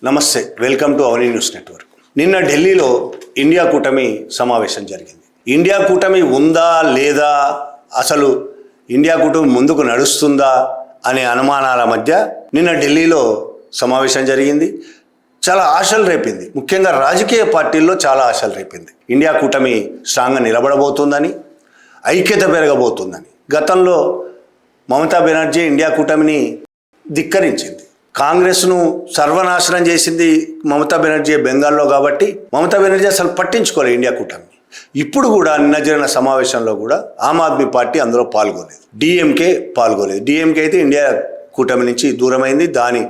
నమస్తే, welcome to Avani news network. నిన్న ఢిల్లీలో ఇండియా కూటమి సమావేశం జరిగింది. ఇండియా కూటమి ఉందా లేదా, అసలు ఇండియా కూటమి ముందుకు నడుస్తుందా అనే అనుమానాల మధ్య నిన్న ఢిల్లీలో సమావేశం జరిగింది. చాలా ఆశలు రేపింది. ముఖ్యంగా రాజకీయ పార్టీల్లో చాలా ఆశలు రేపింది. ఇండియా కూటమి స్ట్రాంగ్గా నిలబడబోతుందని, ఐక్యత పెరగబోతుందని. గతంలో మమతా బెనర్జీ ఇండియా కూటమిని ధిక్కరించింది. కాంగ్రెస్ను సర్వనాశనం చేసింది మమతా బెనర్జీ బెంగాల్లో. కాబట్టి మమతా బెనర్జీ అసలు పట్టించుకోలేదు ఇండియా కూటమిని. ఇప్పుడు కూడా నిన్న జరిగిన సమావేశంలో కూడా ఆమ్ ఆద్మీ పార్టీ అందులో పాల్గొలేదు, డిఎంకే పాల్గొలేదు. డిఎంకే అయితే ఇండియా కూటమి నుంచి దూరమైంది. దాని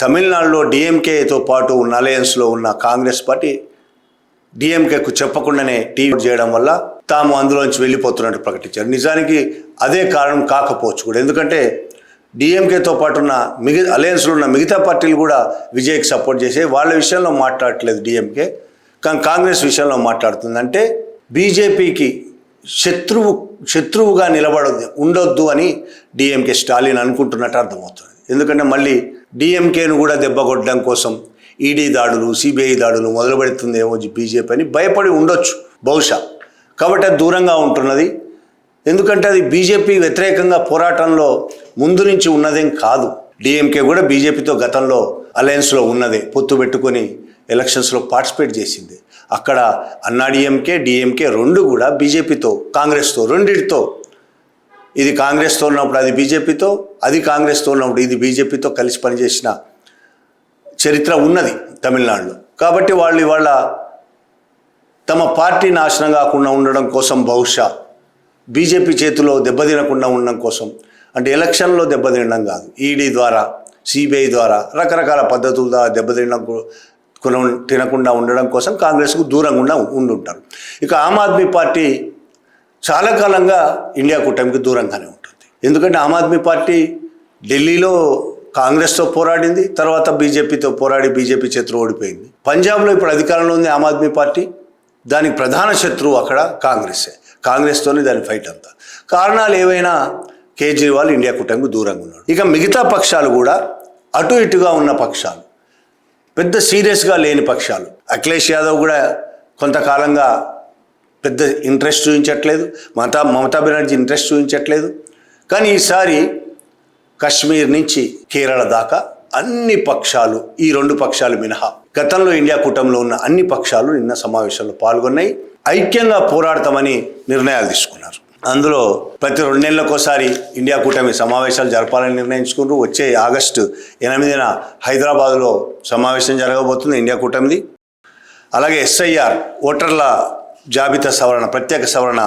తమిళనాడులో డిఎంకేతో పాటు ఉన్న అలయన్స్లో ఉన్న కాంగ్రెస్ పార్టీ డిఎంకేకు చెప్పకుండానే టీవీ చేయడం వల్ల తాము అందులోంచి వెళ్ళిపోతున్నట్టు ప్రకటించారు. నిజానికి అదే కారణం కాకపోవచ్చు కూడా, ఎందుకంటే డిఎంకేతో పాటు ఉన్న అలయన్స్లో ఉన్న మిగతా పార్టీలు కూడా విజయ్కి సపోర్ట్ చేసే వాళ్ళ విషయంలో మాట్లాడట్లేదు డిఎంకే, కానీ కాంగ్రెస్ విషయంలో మాట్లాడుతుంది. అంటే బీజేపీకి శత్రువుగా ఉండొద్దు అని డిఎంకే స్టాలిన్ అనుకుంటున్నట్టు అర్థమవుతుంది. ఎందుకంటే మళ్ళీ డిఎంకేను కూడా దెబ్బకొట్టడం కోసం ఈడీ దాడులు, సిబిఐ దాడులు మొదలు పెడుతుందేమో బీజేపీ అని భయపడి ఉండొచ్చు బహుశా. కాబట్టి అది దూరంగా ఉంటున్నది. ఎందుకంటే అది బీజేపీ వ్యతిరేకంగా పోరాటంలో ముందు నుంచి ఉన్నదేం కాదు. డిఎంకే కూడా బీజేపీతో గతంలో అలయన్స్లో ఉన్నదే, పొత్తు పెట్టుకొని ఎలక్షన్స్లో పార్టిసిపేట్ చేసింది. అక్కడ అన్నాడీఎంకే, డిఎంకే రెండు కూడా బీజేపీతో, కాంగ్రెస్తో, రెండింటితో, ఇది కాంగ్రెస్తో ఉన్నప్పుడు అది బీజేపీతో, అది కాంగ్రెస్తో ఉన్నప్పుడు ఇది బీజేపీతో కలిసి పనిచేసిన చరిత్ర ఉన్నది తమిళనాడులో. కాబట్టి వాళ్ళు ఇవాళ తమ పార్టీ నాశనం కాకుండా ఉండడం కోసం, బహుశా బీజేపీ చేతిలో దెబ్బతినకుండా ఉండడం కోసం, అంటే ఎలక్షన్లో దెబ్బతినడం కాదు, ఈడీ ద్వారా, సిబిఐ ద్వారా, రకరకాల పద్ధతుల ద్వారా తినకుండా ఉండడం కోసం కాంగ్రెస్కు దూరంగా ఉండుంటారు. ఇక ఆమ్ ఆద్మీ పార్టీ చాలా కాలంగా ఇండియా కూటమికి దూరంగానే ఉంటుంది. ఎందుకంటే ఆమ్ ఆద్మీ పార్టీ ఢిల్లీలో కాంగ్రెస్తో పోరాడింది, తర్వాత బీజేపీతో పోరాడి బీజేపీ చేతిలో ఓడిపోయింది. పంజాబ్లో ఇప్పుడు అధికారంలో ఉంది ఆమ్ ఆద్మీ పార్టీ. దానికి ప్రధాన శత్రువు అక్కడ కాంగ్రెస్సే. కాంగ్రెస్తోనే దాని ఫైట్ అంతా. కారణాలు ఏవైనా కేజ్రీవాల్ ఇండియా కూటమికి దూరంగా ఉన్నాడు. ఇక మిగతా పక్షాలు కూడా అటు ఇటుగా ఉన్న పక్షాలు, పెద్ద సీరియస్గా లేని పక్షాలు. అఖిలేష్ యాదవ్ కూడా కొంతకాలంగా పెద్ద ఇంట్రెస్ట్ చూపించట్లేదు, మమతా బెనర్జీ ఇంట్రెస్ట్ చూపించట్లేదు. కానీ ఈసారి కశ్మీర్ నుంచి కేరళ దాకా అన్ని పక్షాలు, ఈ రెండు పక్షాలు మినహా గతంలో ఇండియా కూటమిలో ఉన్న అన్ని పక్షాలు నిన్న సమావేశంలో పాల్గొన్నాయి. ఐక్యంగా పోరాడతామని నిర్ణయాలు తీసుకున్నారు. అందులో ప్రతి 2 నెలలకోసారి ఇండియా కూటమి సమావేశాలు జరపాలని నిర్ణయించుకున్నారు. వచ్చే ఆగస్టు 8న హైదరాబాద్లో సమావేశం జరగబోతుంది ఇండియా కూటమిది. అలాగే ఎస్ఐఆర్, ఓటర్ల జాబితా సవరణ, ప్రత్యేక సవరణ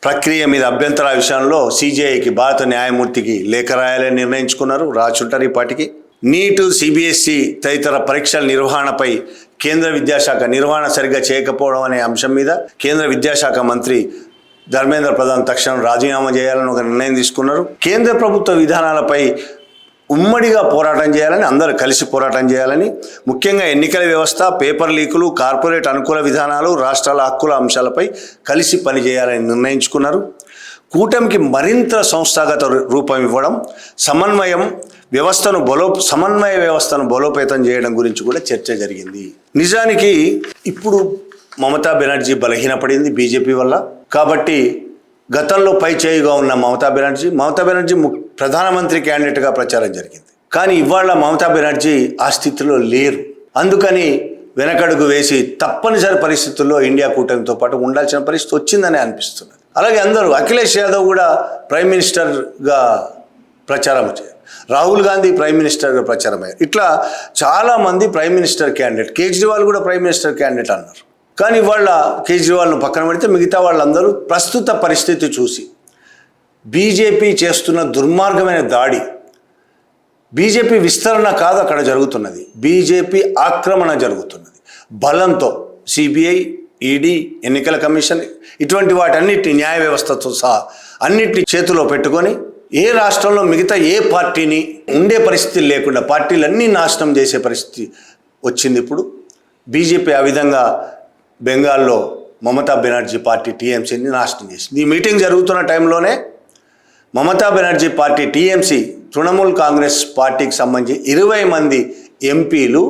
ప్రక్రియ మీద అభ్యంతరాల విషయంలో సిజేఐకి, భారత న్యాయమూర్తికి లేఖ రాయాలని నిర్ణయించుకున్నారు. రాచుంటారు ఈ పాటికి. నీటు, సిబిఎస్ఈ తదితర పరీక్షల నిర్వహణపై కేంద్ర విద్యాశాఖ నిర్వహణ సరిగ్గా చేయకపోవడం అనే అంశం మీద కేంద్ర విద్యాశాఖ మంత్రి ధర్మేంద్ర ప్రధాన్ తక్షణం రాజీనామా చేయాలని ఒక నిర్ణయం తీసుకున్నారు. కేంద్ర ప్రభుత్వ విధానాలపై ఉమ్మడిగా పోరాటం చేయాలని, అందరూ కలిసి పోరాటం చేయాలని, ముఖ్యంగా ఎన్నికల వ్యవస్థ, పేపర్ లీకులు, కార్పొరేట్ అనుకూల విధానాలు, రాష్ట్రాల హక్కుల అంశాలపై కలిసి పనిచేయాలని నిర్ణయించుకున్నారు. కూటమికి మరింత సంస్థాగత రూపం ఇవ్వడం, సమన్వయ వ్యవస్థను బలోపేతం చేయడం గురించి కూడా చర్చ జరిగింది. నిజానికి ఇప్పుడు మమతా బెనర్జీ బలహీనపడింది బీజేపీ వల్ల. కాబట్టి గతంలో పై చేయిగా ఉన్న మమతా బెనర్జీ ప్రధానమంత్రి క్యాండిడేట్గా ప్రచారం జరిగింది. కానీ ఇవాళ మమతా బెనర్జీ ఆ స్థితిలో లేరు. అందుకని వెనకడుగు వేసి తప్పనిసరి పరిస్థితుల్లో ఇండియా కూటమితో పాటు ఉండాల్సిన పరిస్థితి వచ్చిందని అనిపిస్తున్నది. అలాగే అందరూ, అఖిలేష్ యాదవ్ కూడా ప్రైమ్ మినిస్టర్గా ప్రచారం చేయాలి, రాహుల్ గాంధీ ప్రైమ్ మినిస్టర్గా ప్రచారం అయ్యారు. ఇట్లా చాలామంది ప్రైమ్ మినిస్టర్ క్యాండిడేట్, కేజ్రీవాల్ కూడా ప్రైమ్ మినిస్టర్ క్యాండిడేట్ అన్నారు. కానీ వాళ్ళ కేజ్రీవాల్ను పక్కన పెడితే మిగతా వాళ్ళందరూ ప్రస్తుత పరిస్థితి చూసి బీజేపీ చేస్తున్న దుర్మార్గమైన దాడి, బీజేపీ విస్తరణ కాదు అక్కడ జరుగుతున్నది, బీజేపీ ఆక్రమణ జరుగుతున్నది. బలంతో సిబిఐ, ఈడీ, ఎన్నికల కమిషన్ ఇటువంటి వాటన్నిటిని, న్యాయ వ్యవస్థతో సహా అన్నిటిని చేతిలో పెట్టుకొని ఏ రాష్ట్రంలో మిగతా ఏ పార్టీని ఉండే పరిస్థితి లేకుండా పార్టీలన్నీ నాశనం చేసే పరిస్థితి వచ్చింది. ఇప్పుడు బీజేపీ ఆ విధంగా బెంగాల్లో మమతా బెనర్జీ పార్టీ టీఎంసీని నాశనం చేసింది. ఈ మీటింగ్ జరుగుతున్న టైంలోనే మమతా బెనర్జీ పార్టీ టీఎంసీ తృణమూల్ కాంగ్రెస్ పార్టీకి సంబంధించి 20 మంది ఎంపీలు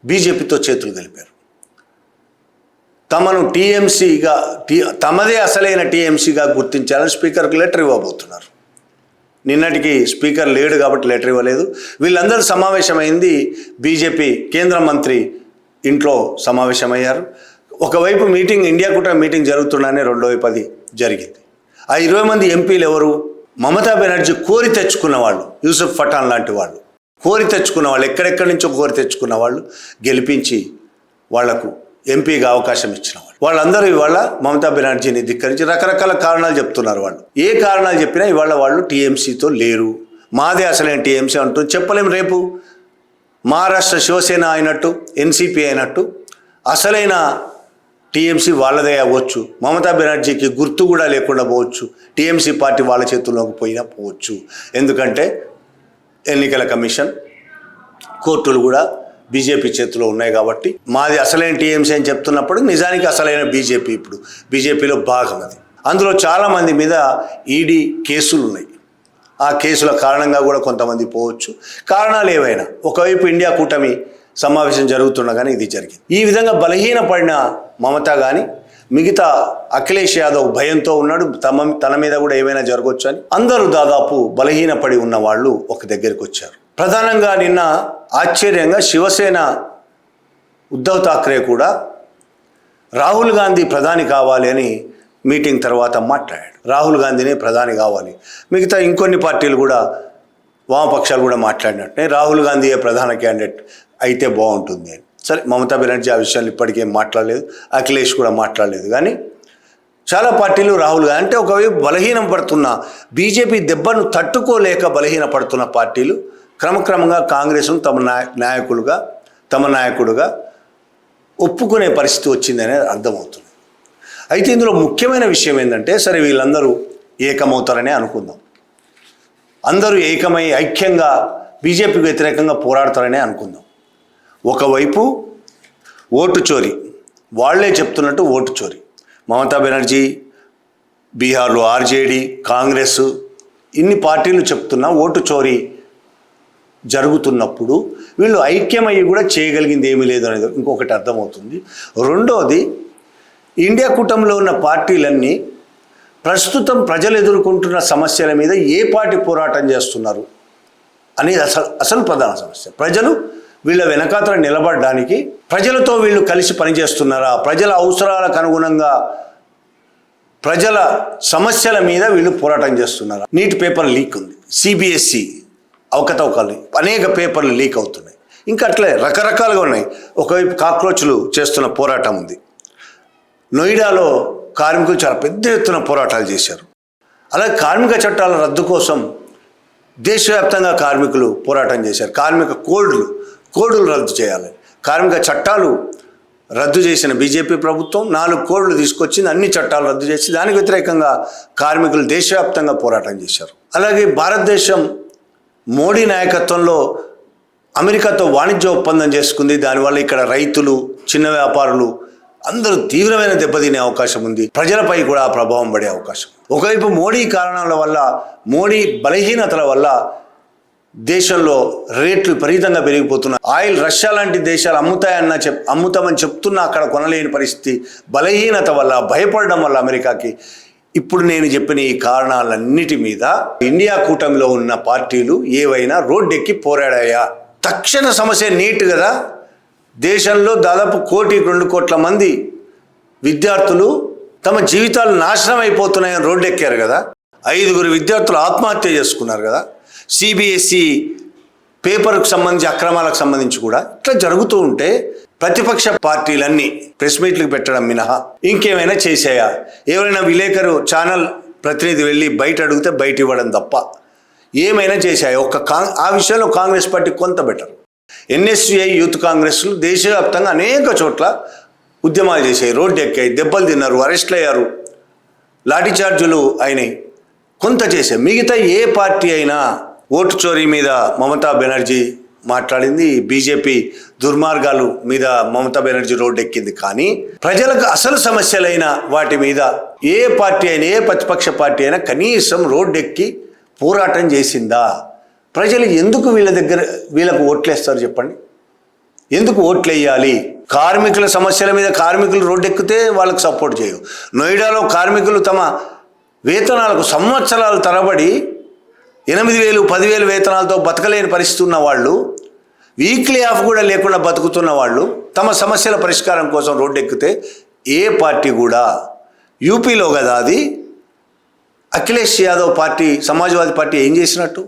బీజేపీతో చేతులు కలిపారు. తమను టీఎంసీగా తమదే అసలైన టీఎంసీగా గుర్తించాలని స్పీకర్కి లెటర్ ఇవ్వబోతున్నారు. నిన్నటికి స్పీకర్ లేడు కాబట్టి లెటర్ ఇవ్వలేదు. వీళ్ళందరూ సమావేశమైంది బీజేపీ కేంద్ర మంత్రి ఇంట్లో సమావేశమయ్యారు. ఒకవైపు మీటింగ్, ఇండియా కూటమి మీటింగ్ జరుగుతుండగానే రెండో వైపు అది జరిగింది. ఆ 20 మంది ఎంపీలు ఎవరు? మమతా బెనర్జీ కోరి తెచ్చుకున్న వాళ్ళు, యూసుఫ్ పఠాన్ లాంటి వాళ్ళు కోరి తెచ్చుకున్న వాళ్ళు, ఎక్కడెక్కడి నుంచో కోరి తెచ్చుకున్న వాళ్ళు, గెలిపించి వాళ్లకు ఎంపీగా అవకాశం ఇచ్చిన వాళ్ళు. వాళ్ళందరూ ఇవాళ మమతా బెనర్జీని ధిక్కరించి రకరకాల కారణాలు చెప్తున్నారు. వాళ్ళు ఏ కారణాలు చెప్పినా ఇవాళ వాళ్ళు టీఎంసీతో లేరు, మాదే అసలైన టీఎంసీ అంటూ చెప్పలేం. రేపు మహారాష్ట్ర శివసేన అయినట్టు, ఎన్సీపీ అయినట్టు అసలైన టీఎంసీ వాళ్ళదే అవ్వచ్చు. మమతా బెనర్జీకి గుర్తు కూడా లేకుండా పోవచ్చు. టీఎంసీ పార్టీ వాళ్ళ చేతుల్లోకి పోయినా పోవచ్చు. ఎందుకంటే ఎన్నికల కమిషన్, కోర్టులు కూడా బీజేపీ చేతిలో ఉన్నాయి కాబట్టి మాది అసలైన టీఎంసీ అని చెప్తున్నప్పుడు నిజానికి అసలైన బీజేపీ ఇప్పుడు బీజేపీలో భాగం అది. అందులో చాలామంది మీద ఈడీ కేసులు ఉన్నాయి. ఆ కేసుల కారణంగా కూడా కొంతమంది పోవచ్చు. కారణాలు ఏవైనా, ఒకవైపు ఇండియా కూటమి సమావేశం జరుగుతుండగానే ఇది జరిగింది. ఈ విధంగా బలహీనపడిన మమతా కానీ మిగతా అఖిలేష్ యాదవ్ భయంతో ఉన్నాడు, తన మీద కూడా ఏమైనా జరగవచ్చు అని. అందరూ దాదాపు బలహీనపడి ఉన్న వాళ్ళు ఒక దగ్గరికి వచ్చారు. ప్రధానంగా నిన్న ఆశ్చర్యంగా శివసేన ఉద్ధవ్ ఠాక్రే కూడా రాహుల్ గాంధీ ప్రధాని కావాలి అని మీటింగ్ తర్వాత మాట్లాడాడు. రాహుల్ గాంధీనే ప్రధాని కావాలి. మిగతా ఇంకొన్ని పార్టీలు కూడా, వామపక్షాలు కూడా మాట్లాడినట్టే రాహుల్ గాంధీయే ప్రధాన క్యాండిడేట్ అయితే బాగుంటుంది అని. సరే, మమతా బెనర్జీ ఆ విషయాలు ఇప్పటికేం మాట్లాడలేదు, అఖిలేష్ కూడా మాట్లాడలేదు. కానీ చాలా పార్టీలు రాహుల్ గాంధీ అంటే ఒకవైపు బలహీనం పడుతున్న బీజేపీ దెబ్బను తట్టుకోలేక బలహీన పడుతున్న పార్టీలు క్రమక్రమంగా కాంగ్రెస్ను తమ నాయకుడుగా ఒప్పుకునే పరిస్థితి వచ్చిందనే అర్థమవుతుంది. అయితే ఇందులో ముఖ్యమైన విషయం ఏంటంటే, సరే వీళ్ళందరూ ఏకమవుతారనే అనుకుందాం. అందరూ ఏకమై ఐక్యంగా బీజేపీకి వ్యతిరేకంగా పోరాడతారనే అనుకుందాం. ఒకవైపు ఓటు చోరీ, వాళ్లే చెప్తున్నట్టు ఓటు చోరీ. మమతా బెనర్జీ, బీహార్లో ఆర్జేడీ, కాంగ్రెస్, ఇన్ని పార్టీలు చెప్తున్నా ఓటు చోరీ జరుగుతున్నప్పుడు వీళ్ళు ఐక్యమయ్యి కూడా చేయగలిగింది ఏమీ లేదు అనేది ఇంకొకటి అర్థమవుతుంది. రెండోది, ఇండియా కూటమిలో ఉన్న పార్టీలన్నీ ప్రస్తుతం ప్రజలు ఎదుర్కొంటున్న సమస్యల మీద ఏ పార్టీ పోరాటం చేస్తున్నారు అనేది అసలు ప్రధాన సమస్య. ప్రజలు వీళ్ళ వెనకాతల నిలబడడానికి ప్రజలతో వీళ్ళు కలిసి పనిచేస్తున్నారా, ప్రజల అవసరాలకు అనుగుణంగా ప్రజల సమస్యల మీద వీళ్ళు పోరాటం చేస్తున్నారా. నీట్ పేపర్ లీక్ ఉంది, సిబిఎస్ఈ అవకతవకలు, అనేక పేపర్లు లీక్ అవుతున్నాయి. ఇంకా అట్లే రకరకాలుగా ఉన్నాయి. ఒకవైపు కాక్రోచ్లు చేస్తున్న పోరాటం ఉంది. నోయిడాలో కార్మికులు చాలా పెద్ద ఎత్తున పోరాటాలు చేశారు. అలాగే కార్మిక చట్టాల రద్దు కోసం దేశవ్యాప్తంగా కార్మికులు పోరాటం చేశారు. కార్మిక కోడ్లు రద్దు చేయాలి. కార్మిక చట్టాలు రద్దు చేసిన బీజేపీ ప్రభుత్వం 4 కోడ్లు తీసుకొచ్చింది, అన్ని చట్టాలు రద్దు చేసి దానికి వ్యతిరేకంగా కార్మికులు దేశవ్యాప్తంగా పోరాటం చేశారు. అలాగే భారతదేశం మోడీ నాయకత్వంలో అమెరికాతో వాణిజ్య ఒప్పందం చేసుకుంది. దానివల్ల ఇక్కడ రైతులు, చిన్న వ్యాపారులు అందరూ తీవ్రమైన దెబ్బతినే అవకాశం ఉంది. ప్రజలపై కూడా ఆ ప్రభావం పడే అవకాశం. ఒకవైపు మోడీ కారణాల వల్ల, మోడీ బలహీనతల వల్ల దేశంలో రేట్లు విపరీతంగా పెరిగిపోతున్నాయి. ఆయిల్ రష్యా లాంటి దేశాలు అమ్ముతామని చెప్తున్నా అక్కడ కొనలేని పరిస్థితి. బలహీనత వల్ల, భయపడడం వల్ల అమెరికాకి. ఇప్పుడు నేను చెప్పిన ఈ కారణాలన్నిటి మీద ఇండియా కూటమిలో ఉన్న పార్టీలు ఏవైనా రోడ్డెక్కి పోరాడాయా? తక్షణ సమస్య నీట్ కదా. దేశంలో దాదాపు 1-2 కోట్ల మంది విద్యార్థులు తమ జీవితాలు నాశనం అయిపోతున్నాయని రోడ్డెక్కారు కదా. 5 విద్యార్థులు ఆత్మహత్య చేసుకున్నారు కదా. సిబిఎస్ఈ పేపర్కు సంబంధించి అక్రమాలకు సంబంధించి కూడా ఇట్లా జరుగుతూ ఉంటే ప్రతిపక్ష పార్టీలన్నీ ప్రెస్ మీట్లకు పెట్టడం మినహా ఇంకేమైనా చేసాయా? ఎవరైనా విలేకరు, ఛానల్ ప్రతినిధి వెళ్ళి బయట అడిగితే బయట ఇవ్వడం తప్ప ఏమైనా చేశాయా? ఆ విషయంలో కాంగ్రెస్ పార్టీ కొంత బెటర్. ఎన్ఎస్యుఐ, యూత్ కాంగ్రెస్లు దేశవ్యాప్తంగా అనేక చోట్ల ఉద్యమాలు చేశాయి, రోడ్డు ఎక్కాయి, దెబ్బలు తిన్నారు, అరెస్ట్లు అయ్యారు, లాఠీచార్జులు అయినాయి, కొంత చేశాయి. మిగతా ఏ పార్టీ అయినా ఓటు చోరీ మీద మమతా బెనర్జీ మాట్లాడింది, బీజేపీ దుర్మార్గాలు మీద మమతా బెనర్జీ రోడ్డు ఎక్కింది. కానీ ప్రజలకు అసలు సమస్యలైన వాటి మీద ఏ పార్టీ అయినా, ఏ ప్రతిపక్ష పార్టీ అయినా కనీసం రోడ్డు ఎక్కి పోరాటం చేసిందా? ప్రజలు ఎందుకు వీళ్ళకు ఓట్లేస్తారు చెప్పండి? ఎందుకు ఓట్లు వేయాలి? కార్మికుల సమస్యల మీద కార్మికులు రోడ్డు ఎక్కితే వాళ్ళకు సపోర్ట్ చేయవు. నోయిడాలో కార్మికులు తమ వేతనాలకు సంవత్సరాల తరబడి 8,000, 10,000 వేతనాలతో బతకలేని పరిస్థితి ఉన్న వాళ్ళు, వీక్లీ ఆఫ్ కూడా లేకుండా బతుకుతున్న వాళ్ళు తమ సమస్యల పరిష్కారం కోసం రోడ్డు ఎక్కితే ఏ పార్టీ కూడా, యూపీలో కదా అది, అఖిలేష్ యాదవ్ పార్టీ, సమాజ్వాదీ పార్టీ ఏం చేసినట్టు?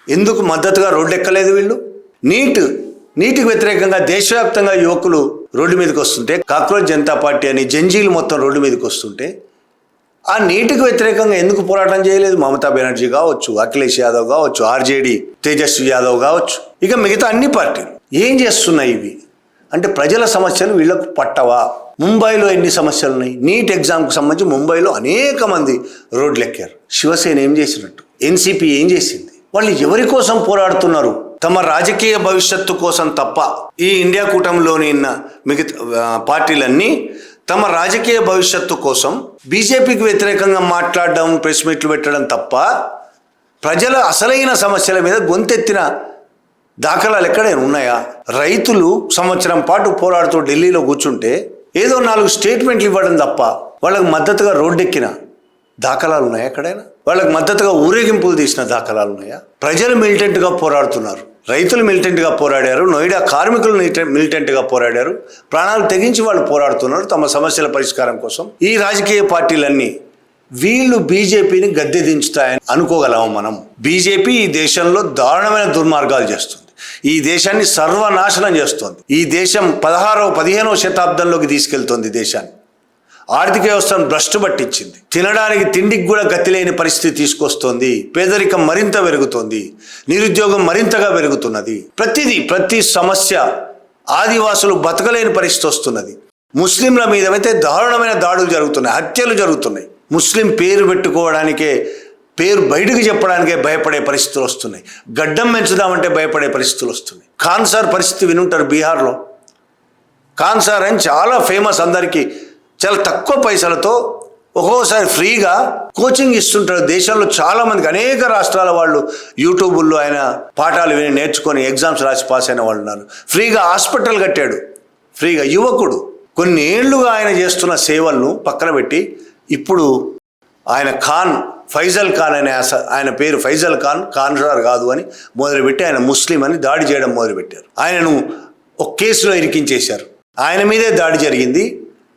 ఎందుకు మద్దతుగా రోడ్డు ఎక్కలేదు వీళ్ళు? నీటికి వ్యతిరేకంగా దేశవ్యాప్తంగా యువకులు రోడ్డు మీదకి వస్తుంటే, కాక్రోచ్ జనతా పార్టీ అని జంజీలు మొత్తం రోడ్డు మీదకి వస్తుంటే, ఆ నీటికి వ్యతిరేకంగా ఎందుకు పోరాటం చేయలేదు? మమతా బెనర్జీ కావచ్చు, అఖిలేష్ యాదవ్ కావచ్చు, ఆర్జేడీ తేజస్వి యాదవ్ కావచ్చు, ఇక మిగతా అన్ని పార్టీలు ఏం చేస్తున్నాయి? ఇవి అంటే ప్రజల సమస్యలు వీళ్ళకు పట్టవా? ముంబైలో ఎన్ని సమస్యలు ఉన్నాయి? నీట్ ఎగ్జామ్కి సంబంధించి ముంబైలో అనేక మంది రోడ్లు ఎక్కారు. శివసేన ఏం చేసినట్టు? ఎన్సీపీ ఏం చేసింది? వాళ్ళు ఎవరి కోసం పోరాడుతున్నారు? తమ రాజకీయ భవిష్యత్తు కోసం తప్ప. ఈ ఇండియా కూటమిలోని మిగతా పార్టీలన్నీ తమ రాజకీయ భవిష్యత్తు కోసం బీజేపీకి వ్యతిరేకంగా మాట్లాడడం, ప్రెస్ మీట్లు పెట్టడం తప్ప ప్రజల అసలైన సమస్యల మీద గొంతెత్తిన దాఖలాలు ఎక్కడైనా ఉన్నాయా? రైతులు సంవత్సరం పాటు పోరాడుతూ ఢిల్లీలో కూర్చుంటే ఏదో 4 స్టేట్మెంట్లు ఇవ్వడం తప్ప వాళ్ళకు మద్దతుగా రోడ్డెక్కిన దాఖలాలు ఉన్నాయా ఎక్కడైనా? వాళ్ళకి మద్దతుగా ఊరేగింపులు తీసిన దాఖలాలు ఉన్నాయా? ప్రజలు మిలిటెంట్గా పోరాడుతున్నారు, రైతులు మిలిటెంట్గా పోరాడారు, నోయిడా కార్మికులు మిలిటెంట్గా పోరాడారు, ప్రాణాలు తెగించి వాళ్ళు పోరాడుతున్నారు తమ సమస్యల పరిష్కారం కోసం. ఈ రాజకీయ పార్టీలన్నీ వీళ్ళు బీజేపీని గద్దె దించుతాయని అనుకోగలము మనం? బీజేపీ ఈ దేశంలో దారుణమైన దుర్మార్గాలు చేస్తుంది, ఈ దేశాన్ని సర్వనాశనం చేస్తుంది. ఈ దేశం 16వ 15వ శతాబ్దంలోకి తీసుకెళ్తుంది దేశాన్ని. ఆర్థిక వ్యవస్థను భ్రష్టు పట్టించింది, తినడానికి తిండికి కూడా గతి లేని పరిస్థితి తీసుకొస్తోంది, పేదరికం మరింత పెరుగుతోంది, నిరుద్యోగం మరింతగా పెరుగుతున్నది. ప్రతి సమస్య, ఆదివాసులు బతకలేని పరిస్థితి వస్తున్నది. ముస్లింల మీదైతే దారుణమైన దాడులు జరుగుతున్నాయి, హత్యలు జరుగుతున్నాయి. ముస్లిం పేరు పెట్టుకోవడానికే, పేరు బయటకు చెప్పడానికే భయపడే పరిస్థితులు వస్తున్నాయి. గడ్డం పెంచుదామంటే భయపడే పరిస్థితులు వస్తున్నాయి. ఖాన్ సార్ పరిస్థితి వినుంటారు. బీహార్లో ఖాన్ సార్ అని చాలా ఫేమస్, అందరికీ చాలా తక్కువ పైసలతో ఒక్కోసారి ఫ్రీగా కోచింగ్ ఇస్తుంటారు. దేశంలో చాలామందికి, అనేక రాష్ట్రాల వాళ్ళు యూట్యూబుల్లో ఆయన పాఠాలు విని నేర్చుకొని ఎగ్జామ్స్ రాసి పాస్ అయిన వాళ్ళు ఉన్నారు. ఫ్రీగా హాస్పిటల్ కట్టాడు, ఫ్రీగా. యువకుడు కొన్ని ఏళ్లుగా ఆయన చేస్తున్న సేవలను పక్కన పెట్టి ఇప్పుడు ఆయన ఫైజల్ ఖాన్ అనే ఆయన పేరు ఫైజల్ ఖాన్ సార్ కాదు అని మొదలుపెట్టి ఆయన ముస్లిం అని దాడి చేయడం మొదలుపెట్టారు. ఆయనను ఒక కేసులో ఇరికించేశారు. ఆయన మీదే దాడి జరిగింది,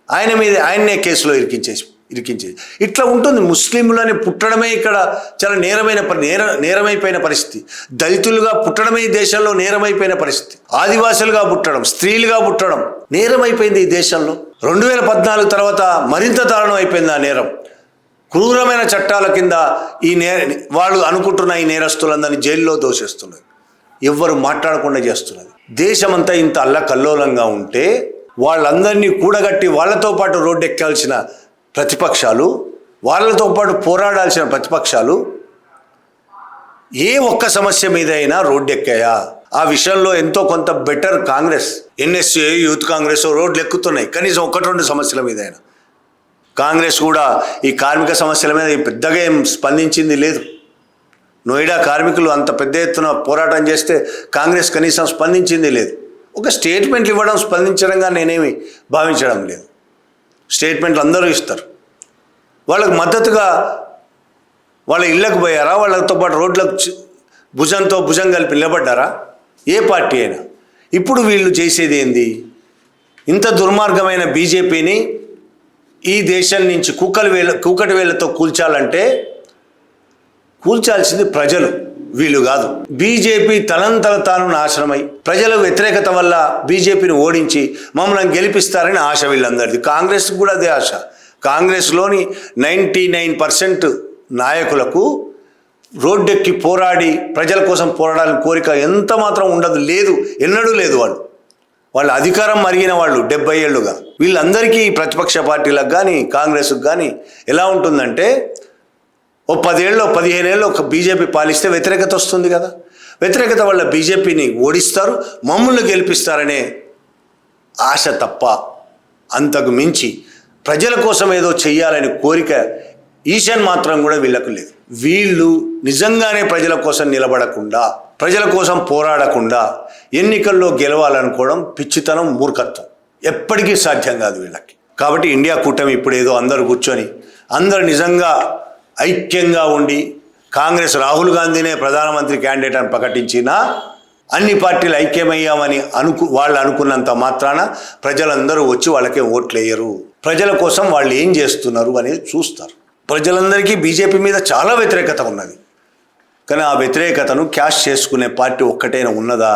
ఆయన్నే కేసులో ఇరికించేసి ఇట్లా ఉంటుంది. ముస్లింలని పుట్టడమే ఇక్కడ చాలా నేరమైపోయిన పరిస్థితి. దళితులుగా పుట్టడమే ఈ దేశంలో నేరమైపోయిన పరిస్థితి. ఆదివాసులుగా పుట్టడం, స్త్రీలుగా పుట్టడం నేరమైపోయింది ఈ దేశంలో. 2014 తర్వాత మరింత దారుణం అయిపోయింది ఆ నేరం. క్రూరమైన చట్టాల కింద వాళ్ళు అనుకుంటున్న ఈ నేరస్తులందరినీ జైల్లో దోషేస్తున్నారు, ఎవ్వరు మాట్లాడకుండా చేస్తున్నది. దేశమంతా ఇంత అల్లకల్లోలంగా ఉంటే వాళ్ళందరినీ కూడగట్టి వాళ్ళతో పాటు రోడ్డు ఎక్కాల్సిన ప్రతిపక్షాలు, వాళ్ళతో పాటు పోరాడాల్సిన ప్రతిపక్షాలు ఏ ఒక్క సమస్య మీద అయినా రోడ్డు ఎక్కాయా? ఆ విషయంలో ఎంతో కొంత better Congress, NSA, youth Congress రోడ్లు ఎక్కుతున్నాయి, కనీసం 1-2 సమస్యల మీద అయినా. కాంగ్రెస్ కూడా ఈ కార్మిక సమస్యల మీద పెద్దగా ఏం స్పందించింది లేదు. నోయిడా కార్మికులు అంత పెద్ద ఎత్తున పోరాటం చేస్తే కాంగ్రెస్ కనీసం స్పందించింది లేదు. ఒక స్టేట్మెంట్లు ఇవ్వడం, స్పందించడంగా నేనేమి భావించడం లేదు. స్టేట్మెంట్లు అందరూ ఇస్తారు. వాళ్ళకు మద్దతుగా వాళ్ళ ఇళ్ళకు పోయారా? వాళ్ళతో పాటు రోడ్లకు భుజంతో భుజం కలిపి నిలబడ్డారా? ఏ పార్టీ అయినా. ఇప్పుడు వీళ్ళు చేసేది ఏంది? ఇంత దుర్మార్గమైన బీజేపీని ఈ దేశం నుంచి కూకటి వేళ్ళతో కూల్చాలంటే కూల్చాల్సింది ప్రజలు, వీళ్ళు కాదు. బీజేపీ తనంతల తాను నాశనమై ప్రజల వ్యతిరేకత వల్ల బీజేపీని ఓడించి మమ్మల్ని గెలిపిస్తారని ఆశ వీళ్ళందరిది. కాంగ్రెస్కి కూడా అదే ఆశ. కాంగ్రెస్లోని 99% నాయకులకు రోడ్డెక్కి పోరాడి ప్రజల కోసం పోరాడాలని కోరిక ఎంత మాత్రం ఉండదు, లేదు, ఎన్నడూ లేదు. వాళ్ళ అధికారం మరిగిన వాళ్ళు 70 ఏళ్ళుగా. వీళ్ళందరికీ ప్రతిపక్ష పార్టీలకు కానీ కాంగ్రెస్కి కానీ ఎలా ఉంటుందంటే, ఓ 10 ఏళ్ళు 15 ఏళ్ళు ఒక బీజేపీ పాలిస్తే వ్యతిరేకత వస్తుంది కదా, వ్యతిరేకత వల్ల బీజేపీని ఓడిస్తారు, మమ్మల్ని గెలిపిస్తారనే ఆశ తప్ప అంతకు మించి ప్రజల కోసం ఏదో చెయ్యాలనే కోరిక ఈశాన్ మాత్రం కూడా వీళ్ళకు లేదు. వీళ్ళు నిజంగానే ప్రజల కోసం నిలబడకుండా, ప్రజల కోసం పోరాడకుండా ఎన్నికల్లో గెలవాలనుకోవడం పిచ్చితనం, మూర్ఖత్వం. ఎప్పటికీ సాధ్యం కాదు వీళ్ళకి. కాబట్టి ఇండియా కూటమి ఇప్పుడు ఏదో అందరూ కూర్చొని అందరూ నిజంగా ఐక్యంగా ఉండి కాంగ్రెస్ రాహుల్ గాంధీనే ప్రధానమంత్రి క్యాండిడేట్ అని ప్రకటించినా అన్ని పార్టీలు ఐక్యమయ్యామని వాళ్ళు అనుకున్నంత మాత్రాన ప్రజలందరూ వచ్చి వాళ్ళకే ఓట్లు వేయరు. ప్రజల కోసం వాళ్ళు ఏం చేస్తున్నారు అనేది చూస్తారు. ప్రజలందరికీ బీజేపీ మీద చాలా వ్యతిరేకత ఉన్నది. కానీ ఆ వ్యతిరేకతను క్యాష్ చేసుకునే పార్టీ ఒక్కటైనా ఉన్నదా?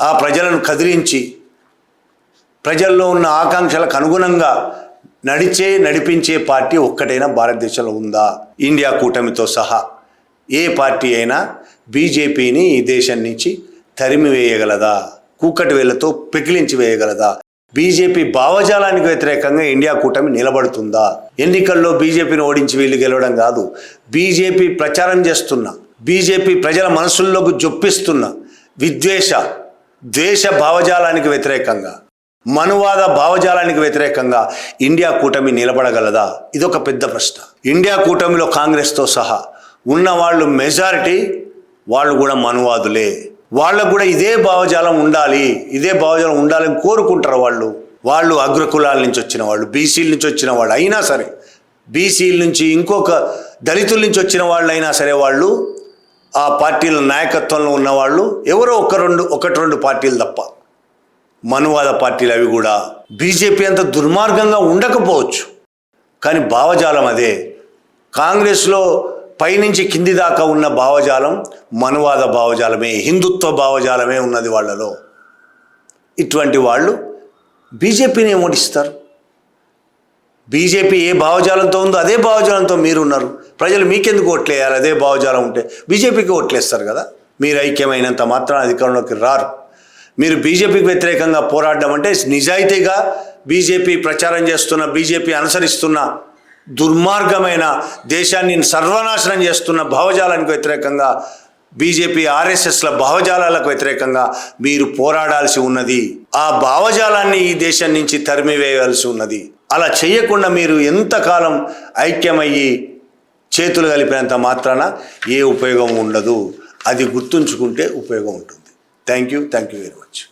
ఆ ప్రజలను కదిలించి ప్రజల్లో ఉన్న ఆకాంక్షలకు అనుగుణంగా నడిపించే పార్టీ ఒక్కటైనా భారతదేశంలో ఉందా? ఇండియా కూటమితో సహా ఏ పార్టీ అయినా బీజేపీని ఈ దేశం నుంచి తరిమి వేయగలదా? కూకటి వేళ్లతో పెకిలించి వేయగలదా? బీజేపీ భావజాలానికి వ్యతిరేకంగా ఇండియా కూటమి నిలబడుతుందా? ఎన్నికల్లో బీజేపీని ఓడించి వీళ్ళు గెలవడం కాదు, బీజేపీ ప్రచారం చేస్తున్న, బీజేపీ ప్రజల మనసుల్లోకి జొప్పిస్తున్న ద్వేష భావజాలానికి వ్యతిరేకంగా, మనువాద భావజాలానికి వ్యతిరేకంగా ఇండియా కూటమి నిలబడగలదా? ఇదొక పెద్ద ప్రశ్న. ఇండియా కూటమిలో కాంగ్రెస్తో సహా ఉన్న వాళ్ళు మెజారిటీ వాళ్ళు కూడా మనువాదులే. వాళ్ళకు కూడా ఇదే భావజాలం ఉండాలని కోరుకుంటారు. వాళ్ళు అగ్రకులాల నుంచి వచ్చిన వాళ్ళు, బీసీల నుంచి వచ్చిన వాళ్ళు అయినా సరే, బీసీల నుంచి ఇంకొక దళితుల నుంచి వచ్చిన వాళ్ళు అయినా సరే, వాళ్ళు ఆ పార్టీల నాయకత్వంలో ఉన్నవాళ్ళు ఎవరో ఒకటి రెండు పార్టీలు తప్ప, మనువాద పార్టీలు అవి కూడా బీజేపీ అంత దుర్మార్గంగా ఉండకపోవచ్చు, కానీ భావజాలం అదే. కాంగ్రెస్లో పైనుంచి కింది దాకా ఉన్న భావజాలం మనువాద భావజాలమే, హిందుత్వ భావజాలమే ఉన్నది వాళ్ళలో. ఇటువంటి వాళ్ళు బీజేపీని ఏమోడిస్తారు? బీజేపీ ఏ భావజాలంతో ఉందో అదే భావజాలంతో మీరున్నారు. ప్రజలు మీకెందుకు ఓట్లేయాలి? అదే భావజాలం ఉంటే బీజేపీకి ఓట్లేస్తారు కదా. మీరు ఐక్యమైనంత మాత్రం అధికారంలోకి రారు. మీరు బీజేపీకి వ్యతిరేకంగా పోరాడడం అంటే నిజాయితీగా బీజేపీ ప్రచారం చేస్తున్న, బీజేపీ అనుసరిస్తున్న దుర్మార్గమైన, దేశాన్ని సర్వనాశనం చేస్తున్న భావజాలానికి వ్యతిరేకంగా, బీజేపీ ఆర్ఎస్ఎస్ల భావజాలాలకు వ్యతిరేకంగా మీరు పోరాడాల్సి ఉన్నది. ఆ భావజాలాన్ని ఈ దేశం నుంచి తరిమివేయాల్సి ఉన్నది. అలా చేయకుండా మీరు ఎంతకాలం ఐక్యమయ్యి చేతులు కలిపినంత మాత్రాన ఏ ఉపయోగం ఉండదు. అది గుర్తుంచుకుంటే ఉపయోగం ఉంటుంది. Thank you very much.